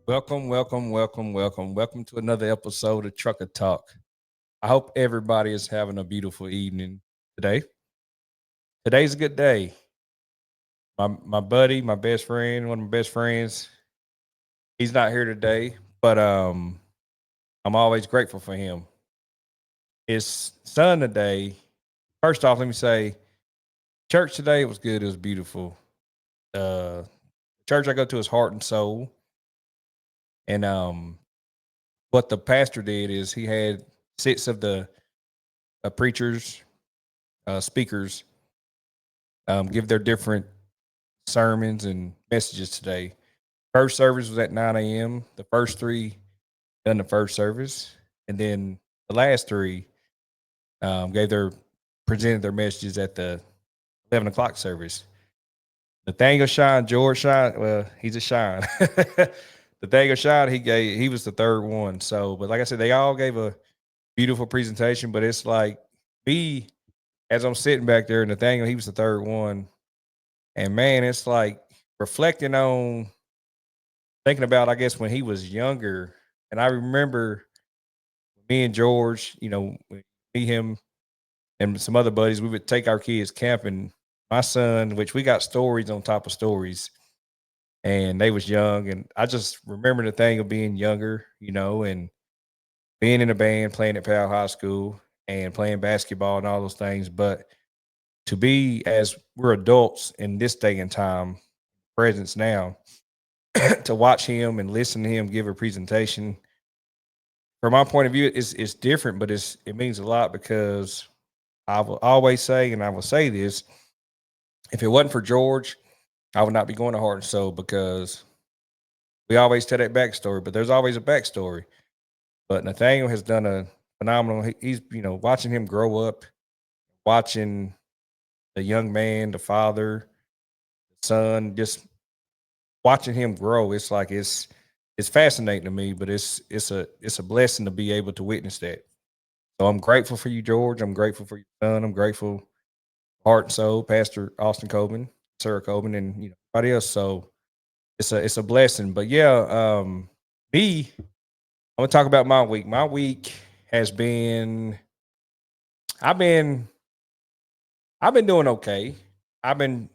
Welcome to another episode of Trucker Talk. I hope everybody is having a beautiful evening today. Today's a good day. My buddy, my best friend, one of my best friends, he's not here today, but I'm always grateful for him. His son today. First off, let me say, church today was good. It was beautiful. The church I go to is Heart and Soul, and what the pastor did is he had six of the preachers, speakers, give their different sermons and messages today. First service was at 9 a.m. The first three done the first service, and then the last three gave their presented their messages at the 11 o'clock service. Nathaniel Shine, George Shine, well, he's a Shine. Nathaniel Shine, he was the third one. So, but like I said, they all gave a beautiful presentation. But it's like me as I'm sitting back there, Nathaniel, he was the third one. And man, it's like reflecting on thinking about, I guess, when he was younger. And I remember me and George, me, him, and some other buddies, we would take our kids camping. My son, which we got stories on top of stories, and they was young. And I just remember the thing of being younger, and being in a band, playing at Powell High School and playing basketball and all those things. But to be as we're adults in this day and time, presence now, to watch him and listen to him give a presentation. From my point of view, it's different, but it means a lot because I will always say, and I will say this: if it wasn't for George, I would not be going to Heart and Soul because we always tell that backstory, but there's always a backstory. But Nathaniel has done a phenomenal. He's watching him grow up, watching the young man, the father, the son, just watching him grow. It's fascinating to me, but it's a blessing to be able to witness that. So I'm grateful for you, George. I'm grateful for your son. I'm grateful, heart and soul, Pastor Austin Coben, Sarah Coben, and everybody else. So it's a blessing. But yeah, me, I'm gonna talk about my week. My week has been I've been I've been doing okay. I've been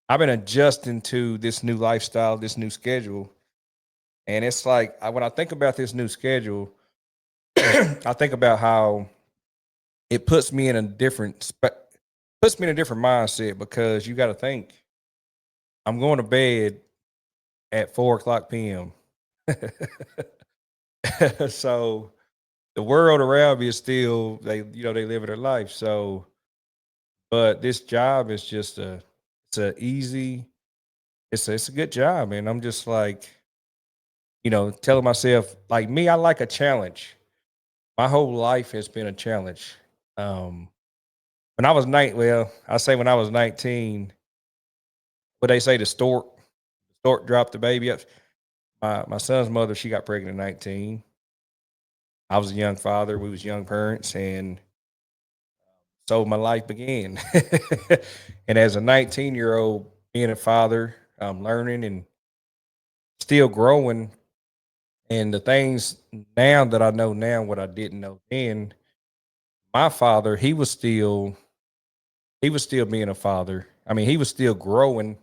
I've been adjusting to this new lifestyle, this new schedule. And it's like when I think about this new schedule, I think about how it puts me in a different mindset because you got to think I'm going to bed at 4 o'clock p.m. So the world around me is still they live their life. So, but this job is just it's a easy it's a good job, and I'm just like telling myself like me, I like a challenge. My whole life has been a challenge. Um, when I was I say when I was 19, what they say, the stork dropped the baby up. My son's mother, she got pregnant at 19. I was a young father. We was young parents, and so my life began. And as a 19-year-old, being a father, learning and still growing, and the things now that I know now, what I didn't know then. My father, he was still being a father. I mean, he was still growing.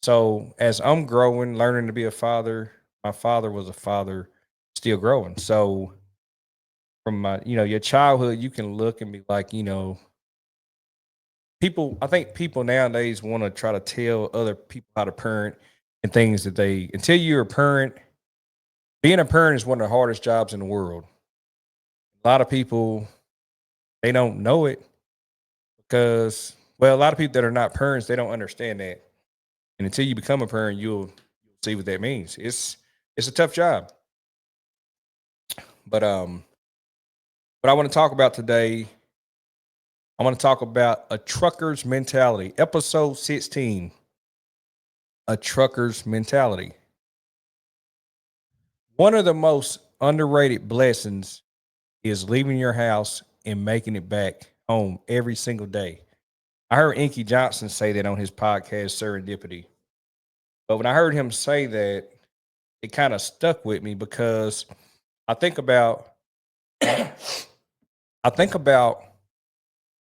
So as I'm growing, learning to be a father, my father was a father, still growing. So from your childhood, you can look and be like, people. I think people nowadays want to try to tell other people how to parent and things that they until you're a parent. Being a parent is one of the hardest jobs in the world. A lot of people they don't know it because well, a lot of people that are not parents they don't understand that. And until you become a parent, you'll see what that means. It's a tough job. But what I want to talk about today, I want to talk about a trucker's mentality. Episode 16, a trucker's mentality. One of the most underrated blessings is leaving your house and making it back home every single day. I heard Inky Johnson say that on his podcast, Serendipity. But when I heard him say that, it kind of stuck with me because I think about I think about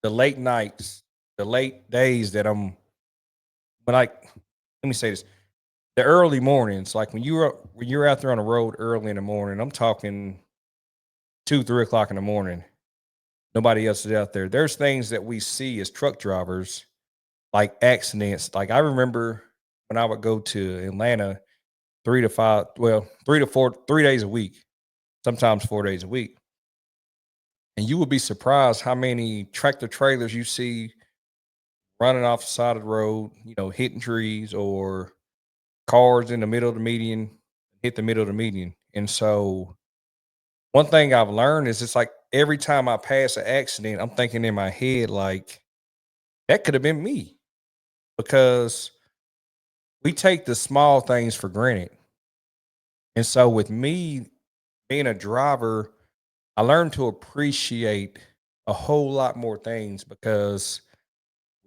the late nights, the late days that when I let me say this, the early mornings, like when you're out there on the road early in the morning, I'm talking 2, 3 o'clock in the morning. Nobody else is out there. There's things that we see as truck drivers, like accidents. Like I remember when I would go to Atlanta 3 to 5, well, 3 to 4, 3 days a week, sometimes 4 days a week. And you would be surprised how many tractor trailers you see running off the side of the road, hitting trees or cars in the middle of the median, hit the middle of the median. And so one thing I've learned is it's like every time I pass an accident, I'm thinking in my head, like, that could have been me because we take the small things for granted. And so with me being a driver, I learned to appreciate a whole lot more things because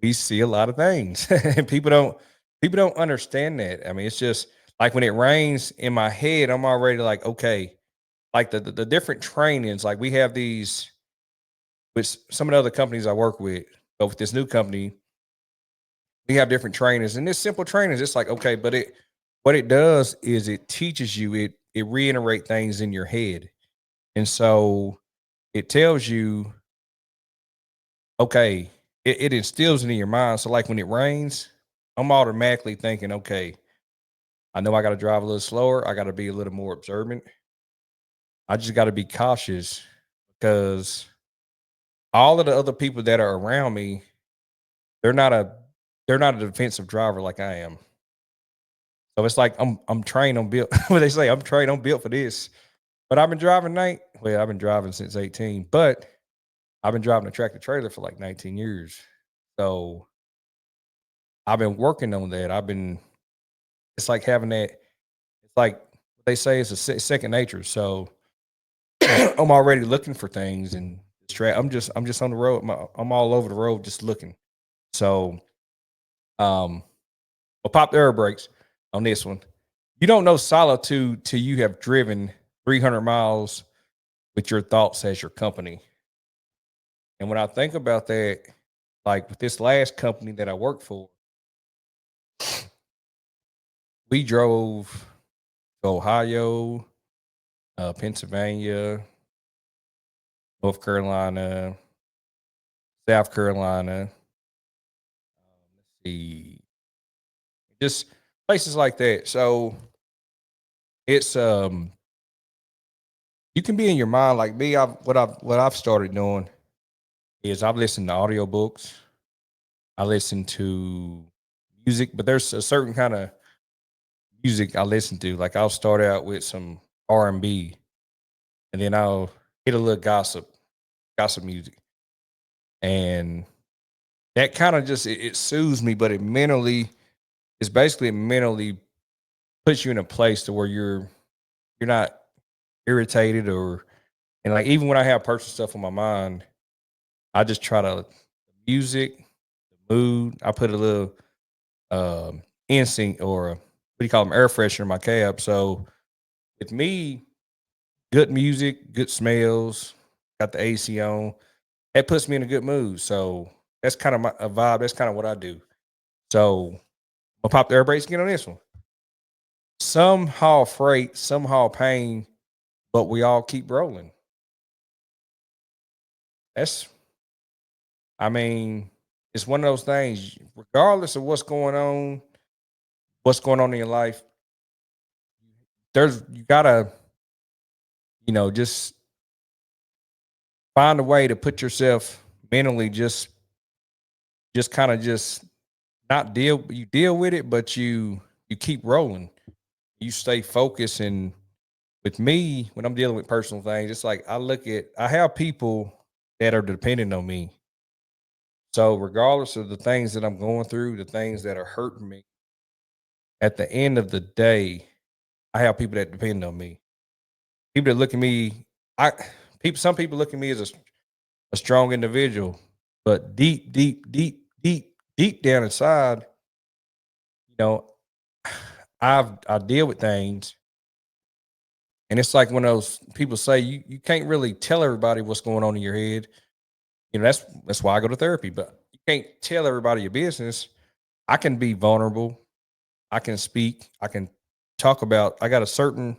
we see a lot of things and people don't understand that. I mean, it's just like when it rains in my head, I'm already like, okay, like the different trainings, like we have these with some of the other companies I work with, but with this new company, we have different trainers and this simple trainers. It's like, okay, but what it does is it teaches you, it reiterate things in your head. And so it tells you, okay, it instills it in your mind. So like when it rains, I'm automatically thinking, okay, I know I got to drive a little slower. I got to be a little more observant. I just got to be cautious because all of the other people that are around me, they're not a they're not a defensive driver like I am. So it's like I'm trained on built what they say, I'm trained on built for this. But I've been driving night. Well, I've been driving since 18, but I've been driving a tractor trailer for like 19 years. So I've been working on that. It's like having that, it's like what they say is a second nature. So I'm already looking for things and I'm just on the road. I'm all over the road just looking. So I'll pop the air brakes on this one. You don't know solitude till you have driven 300 miles with your thoughts as your company. And when I think about that, like with this last company that I worked for, we drove to Ohio, Pennsylvania, North Carolina, South Carolina, let's see, just places like that. So it's you can be in your mind like me. What I've started doing is I've listened to audiobooks. I listen to music, but there's a certain kind of music I listen to. Like I'll start out with some R&B and then I'll hit a little gossip music. And that kind of just it soothes me, but it's basically mentally puts you in a place to where you're not irritated or and like even when I have personal stuff on my mind, I just try to music, the mood. I put a little instinct or what do you call them, air freshener in my cab. So with me, good music, good smells, got the AC on, that puts me in a good mood. So that's kind of a vibe. That's kind of what I do. So I'll pop the air brakes again on this one. Some haul freight, some haul pain, but we all keep rolling. That's, I mean, it's one of those things, regardless of what's going on in your life, you gotta, just find a way to put yourself mentally just kind of just not deal you deal with it, but you keep rolling. You stay focused and with me, when I'm dealing with personal things, it's like I have people that are dependent on me. So regardless of the things that I'm going through, the things that are hurting me, at the end of the day, I have people that depend on me. People that look at me, I people some people look at me as a strong individual, but deep down inside, you know, I deal with things And it's like when those people say you can't really tell everybody what's going on in your head. That's why I go to therapy. But you can't tell everybody your business. I can be vulnerable. I can speak. I can talk about. I got a certain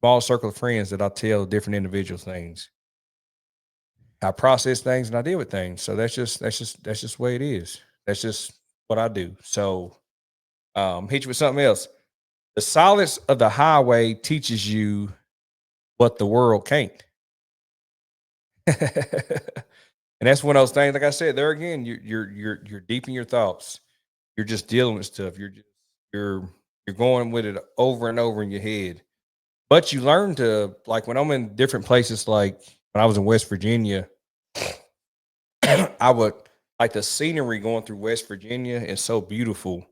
small circle of friends that I tell different individuals things. I process things and I deal with things. So that's just the way it is. That's just what I do. So hit you with something else. The silence of the highway teaches you what the world can't. And that's one of those things. Like I said, there again, you're deep in your thoughts. You're just dealing with stuff. You're you're going with it over and over in your head. But you learn to, like, when I'm in different places, like when I was in West Virginia, I would, like, the scenery going through West Virginia is so beautiful.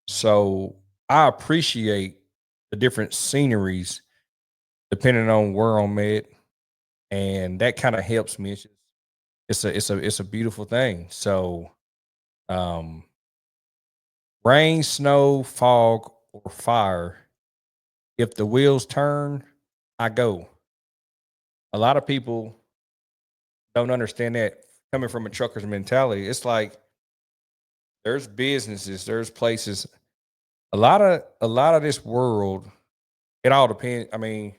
So I appreciate the different sceneries depending on where I'm at, and that kind of helps me. It's a beautiful thing. So um, rain, snow, fog, or fire. If the wheels turn, I go. A lot of people don't understand that coming from a trucker's mentality. It's like there's businesses, there's places. A lot of this world, it all depends. I mean,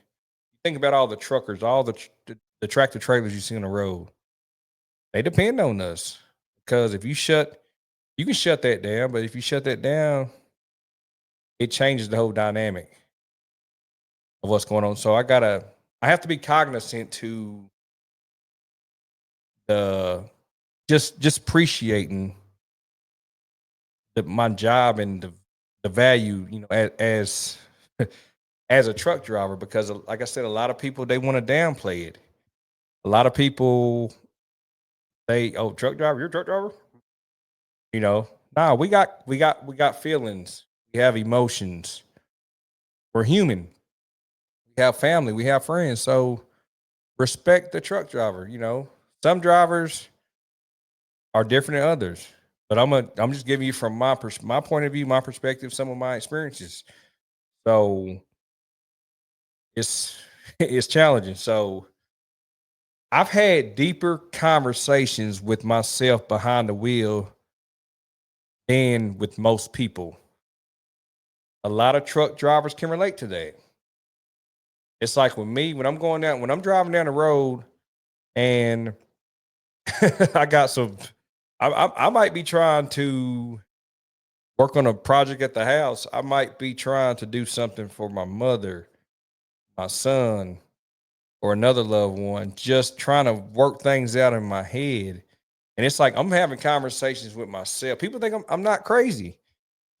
think about all the truckers, all the tractor trailers you see on the road. They depend on us because if you can shut that down, but if you shut that down, it changes the whole dynamic of what's going on. So I have to be cognizant to the just appreciating my job and the value, as as a truck driver, because like I said, a lot of people they want to downplay it. A lot of people they, oh, truck driver, you're a truck driver, you know. Nah, we got feelings, we have emotions, we're human, we have family, we have friends. So respect the truck driver. Some drivers are different than others. But I'm just giving you from my point of view, my perspective, some of my experiences. So it's it's challenging. So I've had deeper conversations with myself behind the wheel than with most people. A lot of truck drivers can relate to that. It's like with me when I'm driving down the road and I got some, I might be trying to work on a project at the house. I might be trying to do something for my mother, my son, or another loved one, just trying to work things out in my head. And it's like I'm having conversations with myself. People think I'm not crazy,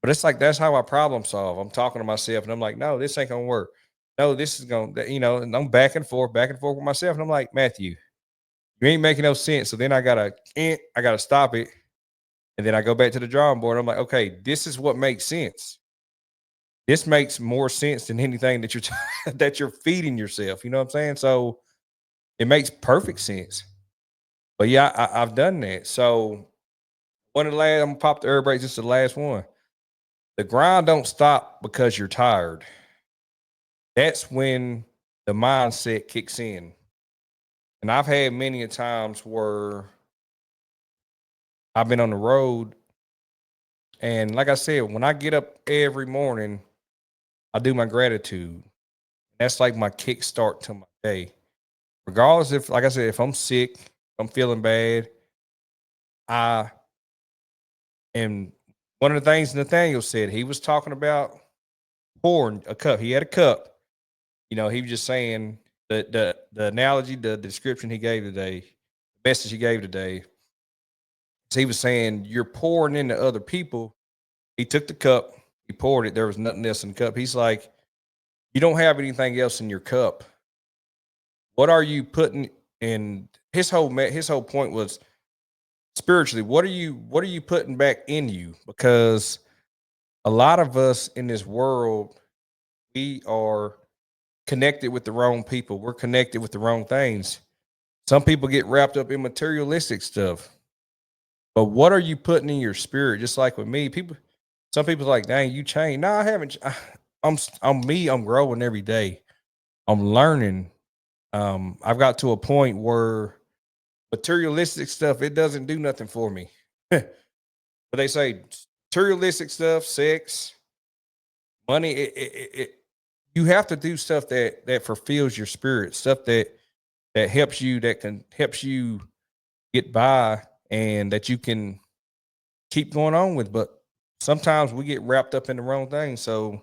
but it's like that's how I problem solve. I'm talking to myself and I'm like, no, this ain't gonna work. No, this is gonna, and I'm back and forth with myself. And I'm like, Matthew, you ain't making no sense. So then I gotta stop it. And then I go back to the drawing board. I'm like, okay, this is what makes sense. This makes more sense than anything that that you're feeding yourself. You know what I'm saying? So it makes perfect sense. But yeah, I've done that. So one of the last, I'm gonna pop the air brakes. This is the last one. The grind don't stop because you're tired. That's when the mindset kicks in. And I've had many a times where I've been on the road, and like I said, when I get up every morning, I do my gratitude. That's like my kickstart to my day. Regardless if, like I said, if I'm sick, if I'm feeling bad, I and one of the things Nathaniel said, he was talking about pouring a cup. He had a cup. He was just saying the analogy, the description he gave today, the message he gave today. So he was saying you're pouring into other people. He took the cup, he poured it. There was nothing else in the cup. He's like, you don't have anything else in your cup. What are you putting in? His whole point was spiritually. What are you putting back in you? Because a lot of us in this world, we are connected with the wrong people. We're connected with the wrong things. Some people get wrapped up in materialistic stuff. But what are you putting in your spirit? Just like with me, some people are like, dang, you changed. No, I haven't. I'm me. I'm growing every day. I'm learning. I've got to a point where materialistic stuff, it doesn't do nothing for me. But they say materialistic stuff, sex, money, you have to do stuff that fulfills your spirit, stuff that helps you, that can helps you get by, and that you can keep going on with. But sometimes we get wrapped up in the wrong thing. So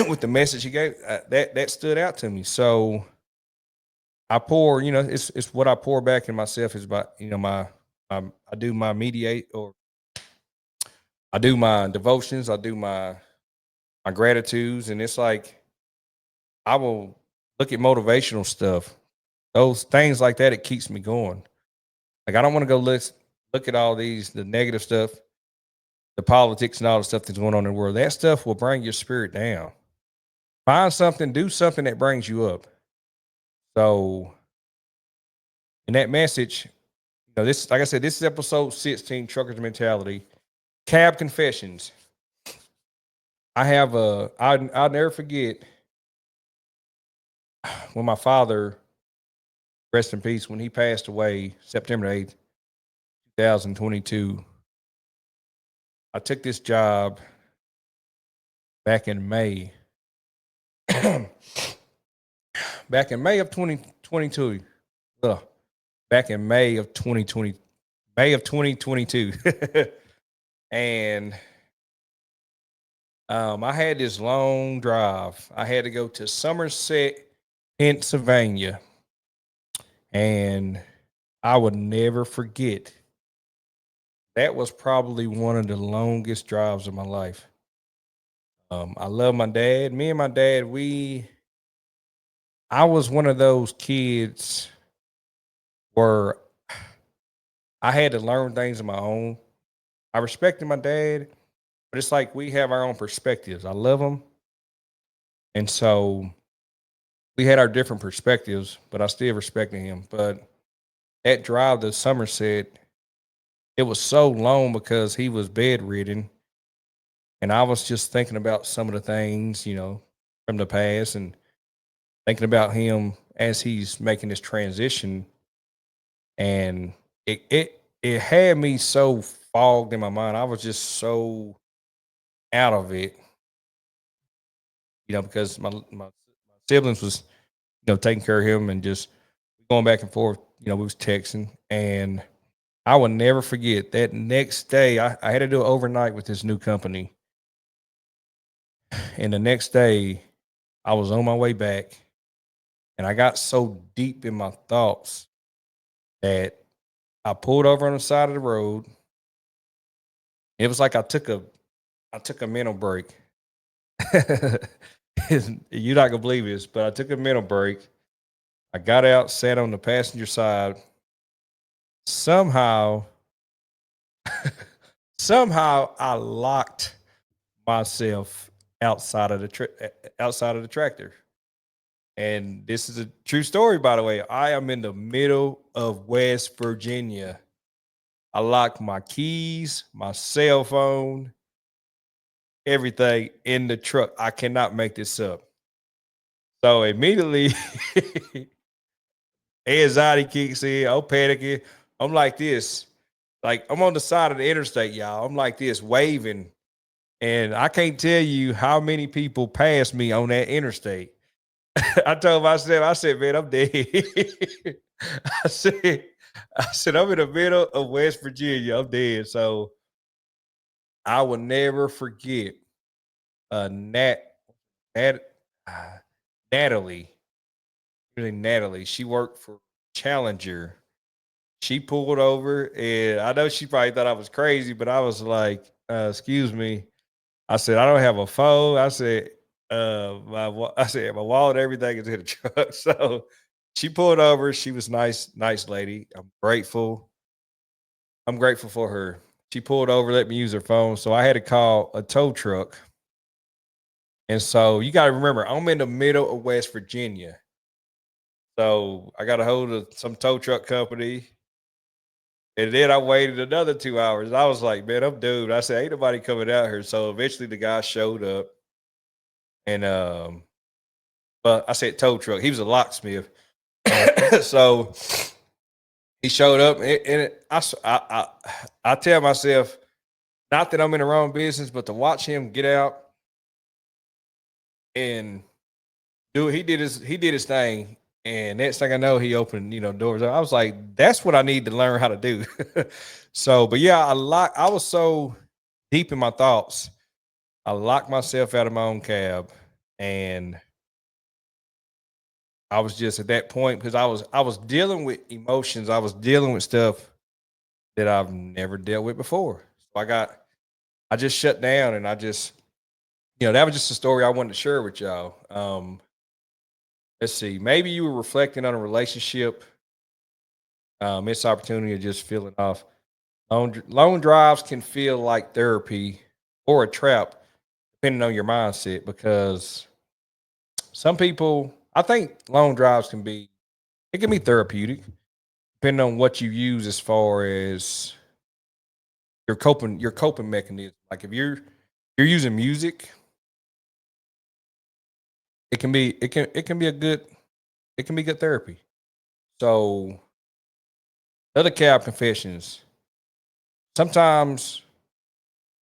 with the message he gave, that stood out to me. So I pour, it's what I pour back in myself is about, I do my mediate, or I do my devotions, I do my gratitudes, and it's like I will look at motivational stuff, those things like that. It keeps me going. Like I don't want to go look at all the negative stuff, the politics and all the stuff that's going on in the world. That stuff will bring your spirit down. Find something, do something that brings you up. So in that message, this, like I said, this is episode 16, Trucker's Mentality, Cab Confessions. I have I'll never forget when my father, rest in peace, when he passed away September 8th, 2022. I took this job back in May. Back in May of 2022. Back in May of 2020, May of 2022. And I had this long drive. I had to go to Somerset, Pennsylvania. And I would never forget. That was probably one of the longest drives of my life. I love my dad. Me and my dad, I was one of those kids where I had to learn things on my own. I respected my dad, but it's like we have our own perspectives. I love him. And so we had our different perspectives, but I still respected him. But that drive to Somerset, it was so long because he was bedridden. And I was just thinking about some of the things, from the past, and thinking about him as he's making this transition. And it had me so fogged in my mind. I was just so out of it, because my siblings was, taking care of him and just going back and forth. We was texting, and I will never forget that next day. I had to do it overnight with this new company, and the next day I was on my way back, and I got so deep in my thoughts that I pulled over on the side of the road. It was like I took a mental break. You're not gonna believe this, but I took a mental break. I got out, sat on the passenger side. Somehow, somehow, I locked myself outside of the tractor. And this is a true story, by the way. I am in the middle of West Virginia. I locked my keys, my cell phone, everything in the truck. I cannot make this up. So immediately, anxiety kicks in. I'm panicking. I'm like this. Like I'm on the side of the interstate, y'all. I'm like this, waving. And I can't tell you how many people passed me on that interstate. I told myself, I said, man, I'm dead. I said, I said, I'm in the middle of West Virginia. I'm dead. So I will never forget Nat, Nat uh, Natalie. Really Natalie. She worked for Challenger. She pulled over, and I know she probably thought I was crazy, but I was like, excuse me. I said, I don't have a phone. I said, I said, my wallet, everything is in the truck. So she pulled over. She was nice, nice lady. I'm grateful. I'm grateful for her. She pulled over, let me use her phone. So I had to call a tow truck. And so you got to remember, I'm in the middle of West Virginia. So I got a hold of some tow truck company. And then I waited another 2 hours. I was like, man, I'm doomed. I said, ain't nobody coming out here. So eventually the guy showed up. And I said tow truck. He was a locksmith. So he showed up, I tell myself, not that I'm in the wrong business, but to watch him get out and do it, he did his thing. And next thing I know, he opened, doors. I was like, that's what I need to learn how to do. So, but yeah, I was so deep in my thoughts. I locked myself out of my own cab, and I was just at that point because I was dealing with emotions. I was dealing with stuff that I've never dealt with before. So I just shut down, and I just, that was just a story I wanted to share with y'all. Let's see, maybe you were reflecting on a relationship, missed opportunity, or just feeling off. Long drives can feel like therapy or a trap, depending on your mindset, because some people, I think long drives it can be therapeutic, depending on what you use as far as your coping mechanism. Like if you're using music, it can be a good it can be good therapy. So other cab confessions. Sometimes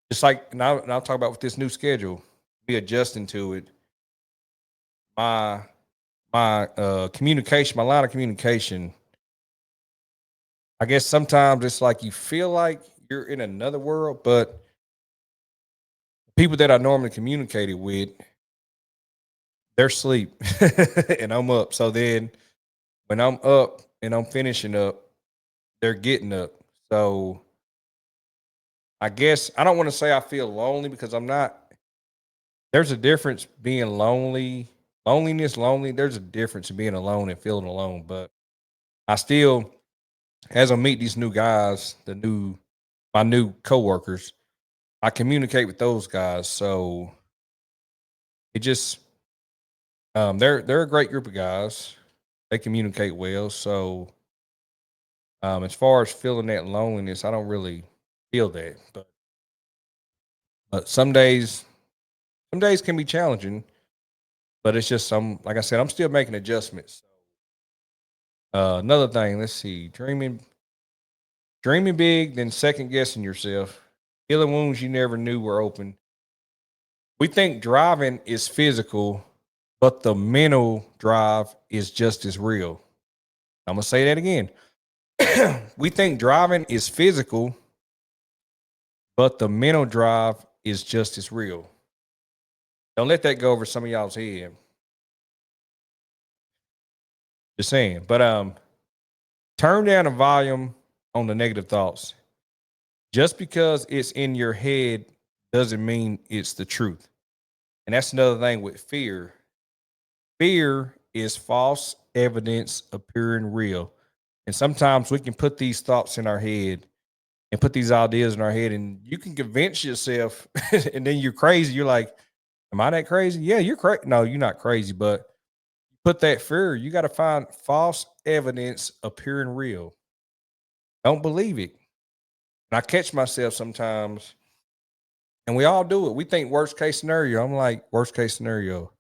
it's like, and I'll talk about with this new schedule, be adjusting to it. My my communication, my line of communication. I guess sometimes it's like you feel like you're in another world, but people that I normally communicated with, they're asleep and I'm up. So then when I'm up and I'm finishing up, they're getting up. So I guess I don't want to say I feel lonely because I'm not. There's a difference being lonely, loneliness, lonely. There's a difference in being alone and feeling alone. But I still, as I meet these new guys, my new coworkers, I communicate with those guys. So it just, they're a great group of guys. They communicate well. So as far as feeling that loneliness, I don't really feel that. But some days can be challenging. But it's just like I said, I'm still making adjustments. Another thing, let's see, dreaming big, then second guessing yourself, healing wounds you never knew were open. We think driving is physical, but the mental drive is just as real. I'm gonna say that again. We think driving is physical, but the mental drive is just as real. Don't let that go over some of y'all's head. Just saying. But turn down the volume on the negative thoughts. Just because it's in your head doesn't mean it's the truth. And that's another thing with fear. Fear is false evidence appearing real. And sometimes we can put these thoughts in our head and put these ideas in our head, and you can convince yourself, and then you're crazy. You're like, am I that crazy? Yeah, you're crazy. No, you're not crazy, but put that fear. You got to find false evidence appearing real. Don't believe it. And I catch myself sometimes, and we all do it. We think worst case scenario. I'm like, worst case scenario.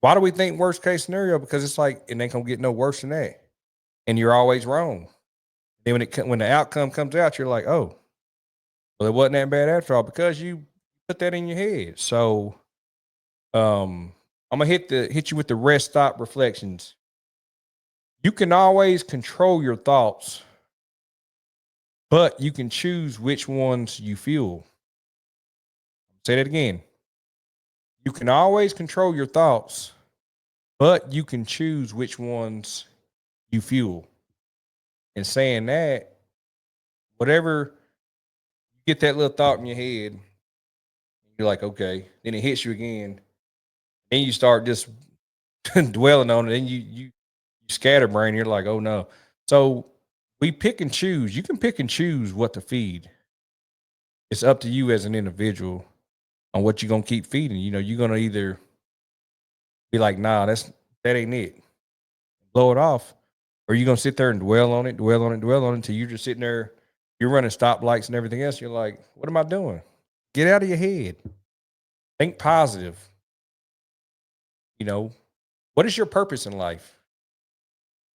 Why do we think worst case scenario? Because it's like it ain't gonna get no worse than that, and you're always wrong. Then when the outcome comes out, you're like, oh, well, it wasn't that bad after all because you put that in your head. So, I'm gonna hit you with the rest stop reflections. You can always control your thoughts, but you can choose which ones you fuel. Say that again. You can always control your thoughts, but you can choose which ones you fuel. And saying that, whatever you get that little thought in your head, you're like, okay. Then it hits you again. Then you start just dwelling on it. Then you scatterbrain. You're like, oh no. So we pick and choose. You can pick and choose what to feed. It's up to you as an individual on what you're gonna keep feeding. You're gonna either be like, nah, that ain't it. Blow it off. Or you gonna sit there and dwell on it, dwell on it, dwell on it until you're just sitting there, you're running stoplights and everything else. You're like, what am I doing? Get out of your head. Think positive. You know, What is your purpose in life?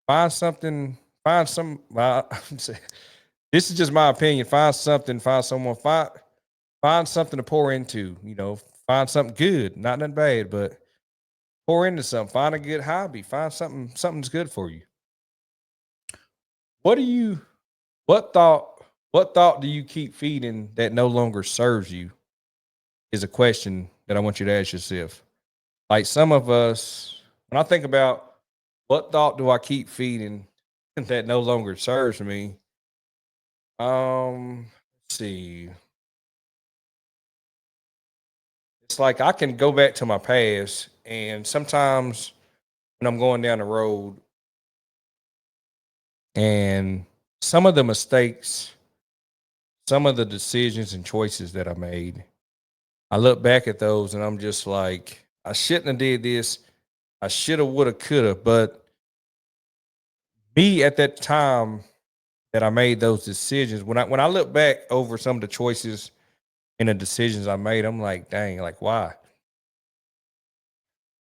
Find something, find some this is just my opinion. Find something, find someone, find something to pour into, find something good, not nothing bad, but pour into something. Find a good hobby. Find something's good for you. What do you what thought do you keep feeding that no longer serves you is a question that I want you to ask yourself. Like some of us, when I think about what thought do I keep feeding that no longer serves me, let's see. It's like I can go back to my past, and sometimes when I'm going down the road and some of the mistakes, some of the decisions and choices that I made, I look back at those and I'm just like, I shouldn't have did this. I should have, would have, could have. But me at that time that I made those decisions, when I look back over some of the choices and the decisions I made, I'm like, dang, like why?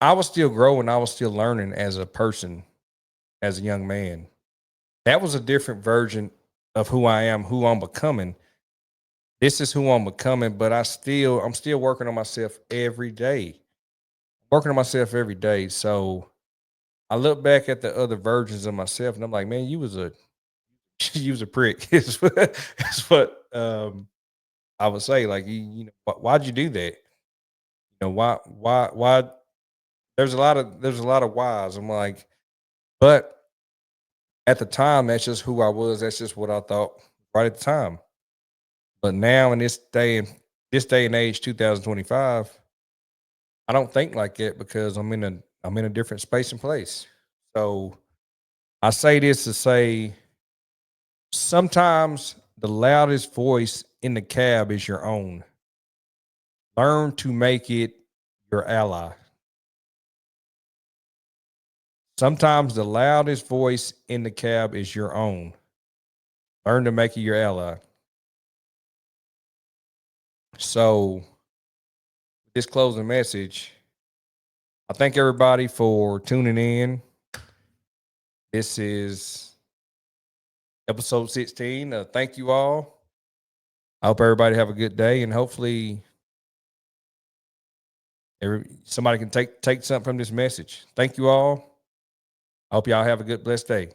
I was still growing, I was still learning as a person, as a young man. That was a different version of who I am, who I'm becoming. This is who I'm becoming, but I'm still working on myself every day. Working on myself every day. So I look back at the other versions of myself and I'm like, man, you was a you was a prick. Is what I would say. Like why'd you do that? Why there's a lot of whys. I'm like, but at the time, that's just who I was. That's just what I thought right at the time. But now in this day and age, 2025, I don't think like that because I'm in a different space and place. So I say this to say sometimes the loudest voice in the cab is your own. Learn to make it your ally. Sometimes the loudest voice in the cab is your own. Learn to make it your ally. So, this closing message, I thank everybody for tuning in. This is episode 16. Thank you all. I hope everybody have a good day, and hopefully, somebody can take something from this message. Thank you all. I hope y'all have a good, blessed day.